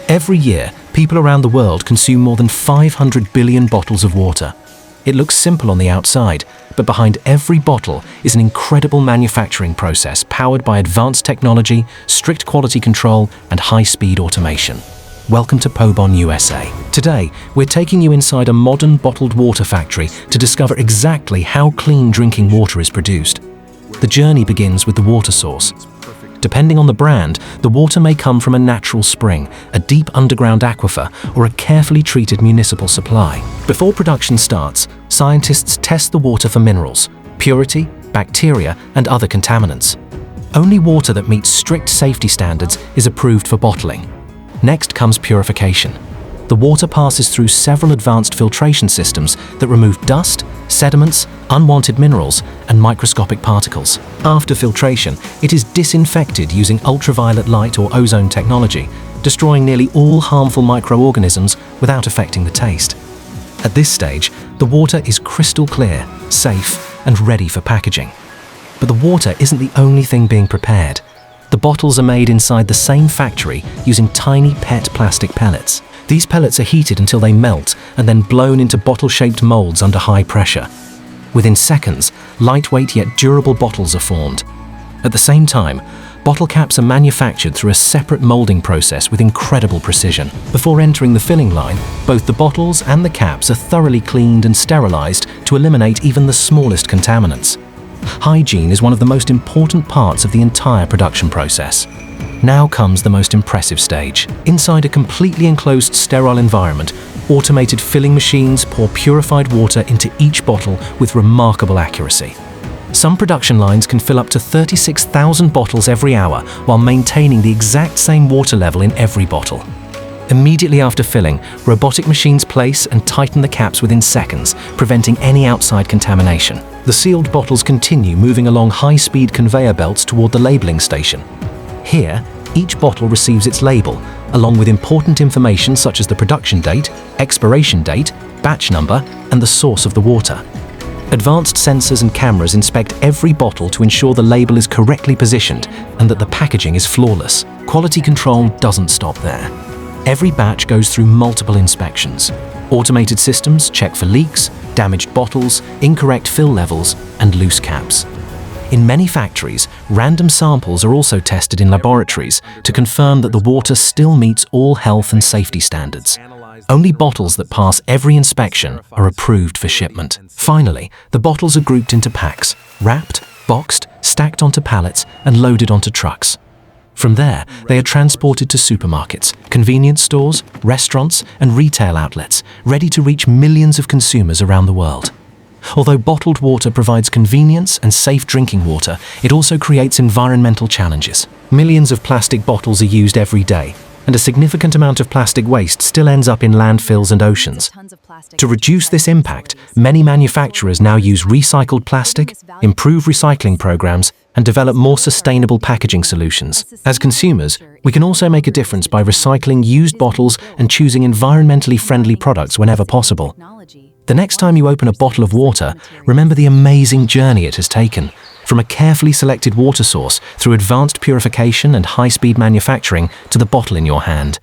Every year, people around the world consume more than 500 billion bottles of water. It looks simple on the outside, but behind every bottle is an incredible manufacturing process powered by advanced technology, strict quality control, and high-speed automation. Welcome to Pobon, USA. Today, we're taking you inside a modern bottled water factory to discover exactly how clean drinking water is produced. The journey begins with the water source. Depending on the brand, the water may come from a natural spring, a deep underground aquifer, or a carefully treated municipal supply. Before production starts, scientists test the water for minerals, purity, bacteria, and other contaminants. Only water that meets strict safety standards is approved for bottling. Next comes purification. The water passes through several advanced filtration systems that remove dust, sediments, unwanted minerals, and microscopic particles. After filtration, it is disinfected using ultraviolet light or ozone technology, destroying nearly all harmful microorganisms without affecting the taste. At this stage, the water is crystal clear, safe, and ready for packaging. But the water isn't the only thing being prepared. The bottles are made inside the same factory using tiny PET plastic pellets. These pellets are heated until they melt and then blown into bottle-shaped molds under high pressure. Within seconds, lightweight yet durable bottles are formed. At the same time, bottle caps are manufactured through a separate molding process with incredible precision. Before entering the filling line, both the bottles and the caps are thoroughly cleaned and sterilized to eliminate even the smallest contaminants. Hygiene is one of the most important parts of the entire production process. Now comes the most impressive stage. Inside a completely enclosed sterile environment, automated filling machines pour purified water into each bottle with remarkable accuracy. Some production lines can fill up to 36,000 bottles every hour while maintaining the exact same water level in every bottle. Immediately after filling, robotic machines place and tighten the caps within seconds, preventing any outside contamination. The sealed bottles continue moving along high-speed conveyor belts toward the labeling station. Here, each bottle receives its label, along with important information such as the production date, expiration date, batch number, and the source of the water. Advanced sensors and cameras inspect every bottle to ensure the label is correctly positioned and that the packaging is flawless. Quality control doesn't stop there. Every batch goes through multiple inspections. Automated systems check for leaks, damaged bottles, incorrect fill levels, and loose caps. In many factories, random samples are also tested in laboratories to confirm that the water still meets all health and safety standards. Only bottles that pass every inspection are approved for shipment. Finally, the bottles are grouped into packs, wrapped, boxed, stacked onto pallets, and loaded onto trucks. From there, they are transported to supermarkets, convenience stores, restaurants, and retail outlets, ready to reach millions of consumers around the world. Although bottled water provides convenience and safe drinking water, it also creates environmental challenges. Millions of plastic bottles are used every day, and a significant amount of plastic waste still ends up in landfills and oceans. To reduce this impact, many manufacturers now use recycled plastic, improve recycling programs, and develop more sustainable packaging solutions. As consumers, we can also make a difference by recycling used bottles and choosing environmentally friendly products whenever possible. The next time you open a bottle of water, remember the amazing journey it has taken. From a carefully selected water source, through advanced purification and high-speed manufacturing, to the bottle in your hand.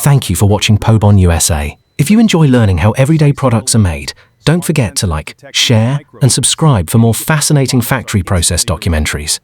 Thank you for watching Pobon USA. If you enjoy learning how everyday products are made, don't forget to like, share, and subscribe for more fascinating factory process documentaries.